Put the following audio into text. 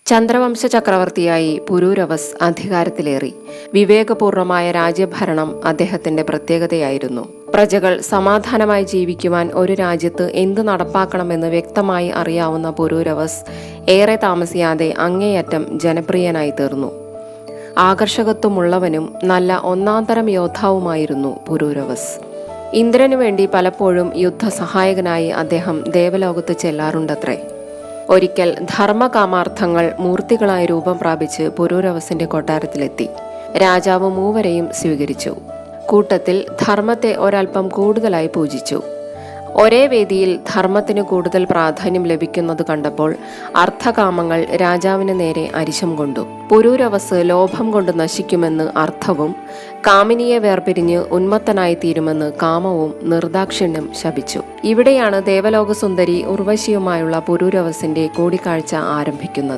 ചന്ദ്രവംശ ചക്രവർത്തിയായി പുരൂരവസ് അധികാരത്തിലേറി. വിവേകപൂർണമായ രാജ്യഭരണം അദ്ദേഹത്തിന്റെ പ്രത്യേകതയായിരുന്നു. പ്രജകൾ സമാധാനമായി ജീവിക്കുവാൻ ഒരു രാജ്യത്ത് എന്ത് നടപ്പാക്കണമെന്ന് വ്യക്തമായി അറിയാവുന്ന പുരൂരവസ് ഏറെ താമസിയാതെ അങ്ങേയറ്റം ജനപ്രിയനായി തീർന്നു. ആകർഷകത്വമുള്ളവനും നല്ല ഒന്നാന്തരം യോദ്ധാവുമായിരുന്നു പുരൂരവസ്. ഇന്ദ്രനു വേണ്ടി പലപ്പോഴും യുദ്ധസഹായകനായി അദ്ദേഹം ദേവലോകത്ത് ചെല്ലാറുണ്ടത്രേ. ഒരിക്കൽ ധർമ്മകാമാർത്ഥങ്ങൾ മൂർത്തികളായി രൂപം പ്രാപിച്ച് പുരൂരവസിന്റെ കൊട്ടാരത്തിലെത്തി. രാജാവ് മൂവരെയും സ്വീകരിച്ചു. കൂട്ടത്തിൽ ധർമ്മത്തെ ഒരൽപ്പം കൂടുതലായി പൂജിച്ചു. ഒരേ വേദിയിൽ ധർമ്മത്തിന് കൂടുതൽ പ്രാധാന്യം ലഭിക്കുന്നത് കണ്ടപ്പോൾ അർത്ഥകാമങ്ങൾ രാജാവിന് നേരെ അരിശം കൊണ്ടു. പുരൂരവസ് ലോഭം കൊണ്ട് നശിക്കുമെന്ന് അർത്ഥവും കാമിനിയെ വേർപിരിഞ്ഞ് ഉന്മത്തനായി തീരുമെന്ന് കാമവും നിർദാക്ഷിണ്യം ശപിച്ചു. ഇവിടെയാണ് ദേവലോകസുന്ദരി ഉർവശിയുമായുള്ള പുരൂരവസിന്റെ കൂടിക്കാഴ്ച ആരംഭിക്കുന്നത്.